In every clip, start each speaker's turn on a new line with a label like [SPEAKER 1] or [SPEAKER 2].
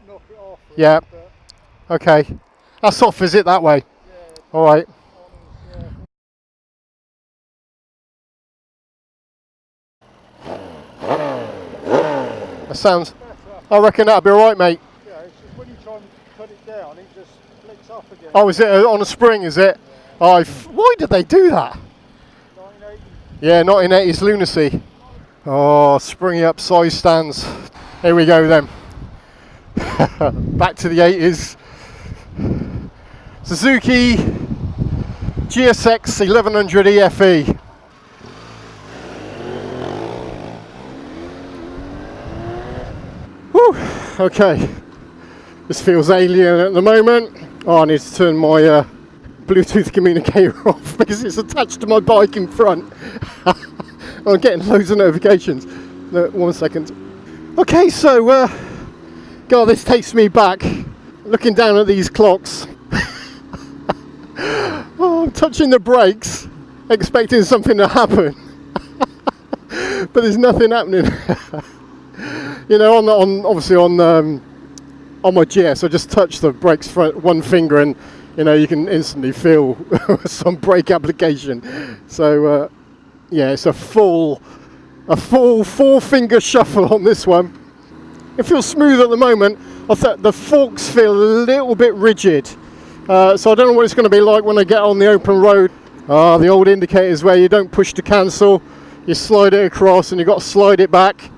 [SPEAKER 1] knock it off. Really,
[SPEAKER 2] yeah. Okay. That's off, is it, that way?
[SPEAKER 1] Yeah.
[SPEAKER 2] All right. That sounds... I reckon that'll be all right, mate.
[SPEAKER 1] Yeah, it's just when you try and cut it down, it just flicks up again.
[SPEAKER 2] Oh, is it on a spring, is it? Yeah. Oh, why did they do that?
[SPEAKER 1] 1980.
[SPEAKER 2] Yeah, 1980s lunacy. Oh, springy up side stands. Here we go then. Back to the 80s. Suzuki GSX1100E FE. Whew, okay. This feels alien at the moment. Oh, I need to turn my Bluetooth communicator off because it's attached to my bike in front. I'm getting loads of notifications. No, 1 second. Okay, so, God, this takes me back. Looking down at these clocks. Oh, I'm touching the brakes, expecting something to happen. But there's nothing happening. You know, obviously on my GS, I just touch the brakes front one finger, and you know you can instantly feel some brake application. So yeah, it's a full 4-finger shuffle on this one. It feels smooth at the moment. I thought the forks feel a little bit rigid, so I don't know what it's going to be like when I get on the open road. The old indicators where you don't push to cancel, you slide it across, and you've got to slide it back.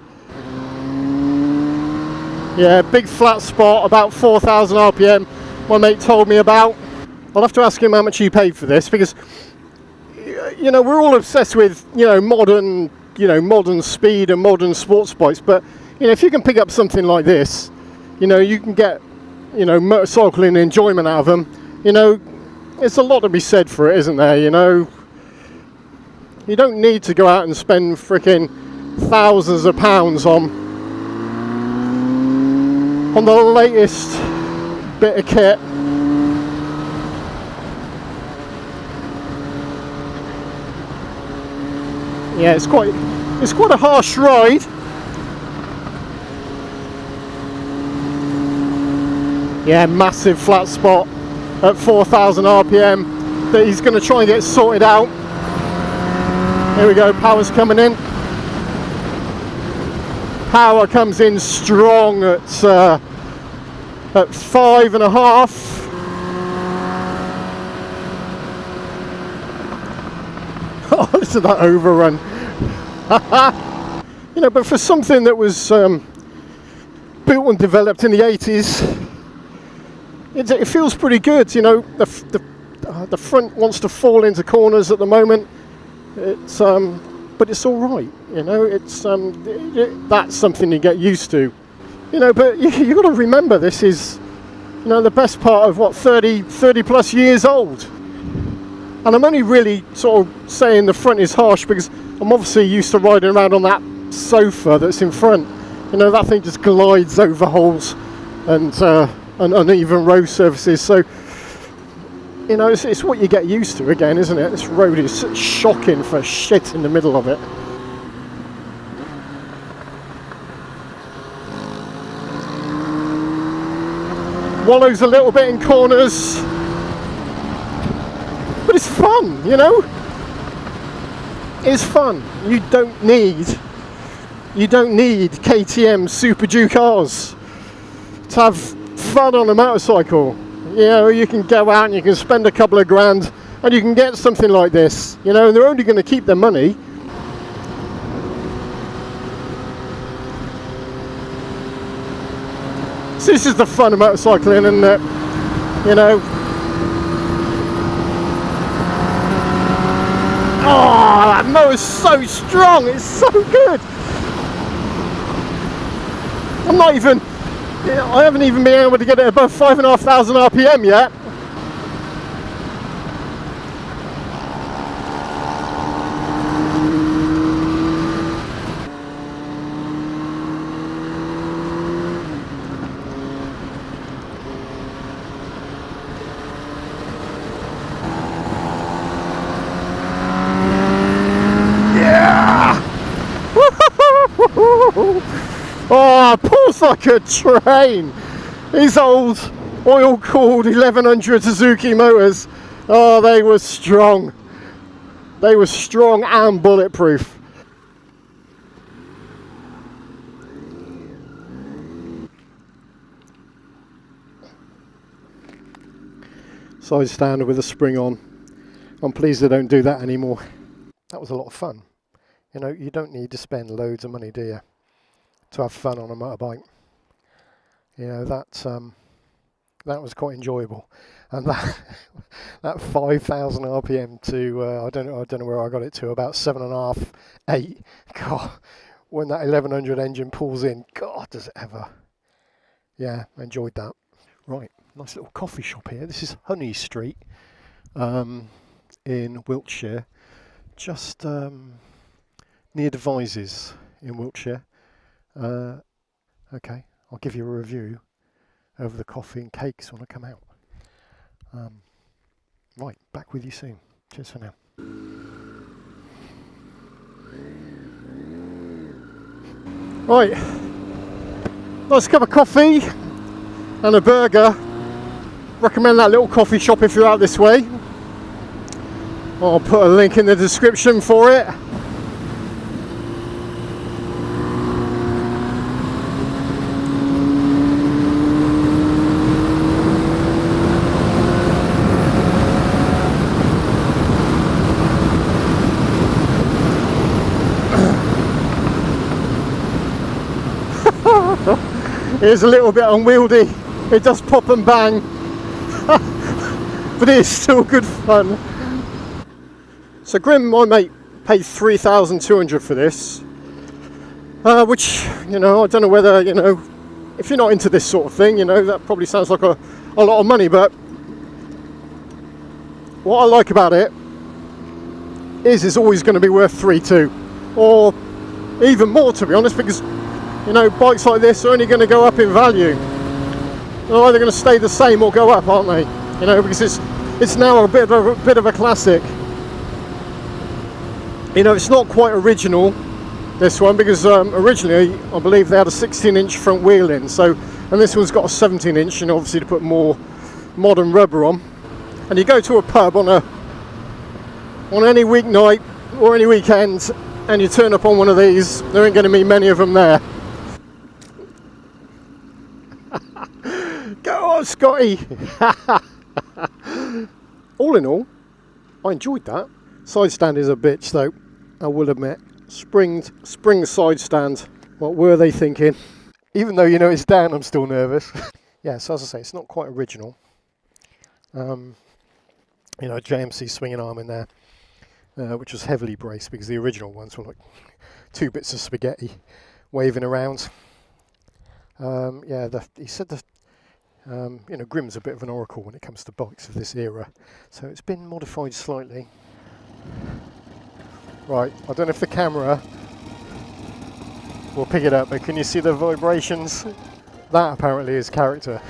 [SPEAKER 2] Yeah, big flat spot, about 4,000 RPM, my mate told me about. I'll have to ask him how much he paid for this, because, you know, we're all obsessed with, you know, modern speed and modern sports bikes, but, you know, if you can pick up something like this, you know, you can get, you know, motorcycling enjoyment out of them. You know, it's a lot to be said for it, isn't there, you know? You don't need to go out and spend freaking thousands of pounds on the latest bit of kit. Yeah, it's quite a harsh ride. Yeah, massive flat spot at 4,000 RPM that he's going to try and get sorted out. Here we go, power's coming in. Power comes in strong at 5.5. Oh, listen to that overrun. You know, but for something that was built and developed in the 80s, it feels pretty good. You know, the front wants to fall into corners at the moment. It's but it's all right. You know, it's that's something you get used to. You know, but you got to remember this is, you know, the best part of what 30 plus years old. And I'm only really sort of saying the front is harsh because I'm obviously used to riding around on that sofa that's in front. You know, that thing just glides over holes and uneven road surfaces. So, you know, it's what you get used to again, isn't it? This road is shocking for shit in the middle of it. Wallows a little bit in corners. But it's fun, you know? It's fun. You don't need KTM Super Duke Rs to have fun on a motorcycle. You know, you can go out and you can spend a couple of grand and you can get something like this, you know, and they're only going to keep their money. So this is the fun of motorcycling, and you know, oh, that motor's so strong, it's so good. I haven't even been able to get it above 5,500 RPM yet. Oh, it pulls like a train. These old oil-cooled 1100 Suzuki motors, oh, they were strong. They were strong and bulletproof. Side stander with a spring on. I'm pleased they don't do that anymore. That was a lot of fun. You know, you don't need to spend loads of money, do you, to have fun on a motorbike. You know, that was quite enjoyable. And that 5,000 RPM to I don't know where I got it to, about 7.5, 8. God, when that 1100 engine pulls in, God, does it ever? Yeah, I enjoyed that. Right, nice little coffee shop here. This is Honey Street in Wiltshire, just near Devizes in Wiltshire. Okay, I'll give you a review over the coffee and cakes when I come out. Right, back with you soon. Cheers for now. Right, nice cup of coffee and a burger. Recommend that little coffee shop if you're out this way. I'll put a link in the description for it. It is a little bit unwieldy, it does pop and bang, but it is still good fun. So Grim, my mate, paid 3,200 for this, which, you know, I don't know whether, you know, if you're not into this sort of thing, you know, that probably sounds like a lot of money, but what I like about it is it's always going to be worth 3.2, or even more, to be honest, because, you know, bikes like this are only going to go up in value. They're either going to stay the same or go up, aren't they? You know, because it's now a bit of a classic. You know, it's not quite original, this one, because originally I believe they had a 16-inch front wheel in, so, and this one's got a 17-inch, and obviously to put more modern rubber on. And you go to a pub on any weeknight or any weekend, and you turn up on one of these, there ain't going to be many of them there. Go on, Scotty! All in all, I enjoyed that. Side stand is a bitch though, I will admit. Spring side stand. What were they thinking? Even though, you know, it's down, I'm still nervous. Yeah, so as I say, it's not quite original. You know, JMC swinging arm in there, which was heavily braced because the original ones were like 2 bits of spaghetti waving around. Yeah, he said that, you know, Grim's a bit of an oracle when it comes to bikes of this era, so it's been modified slightly. Right, I don't know if the camera will pick it up, but can you see the vibrations? That apparently is character.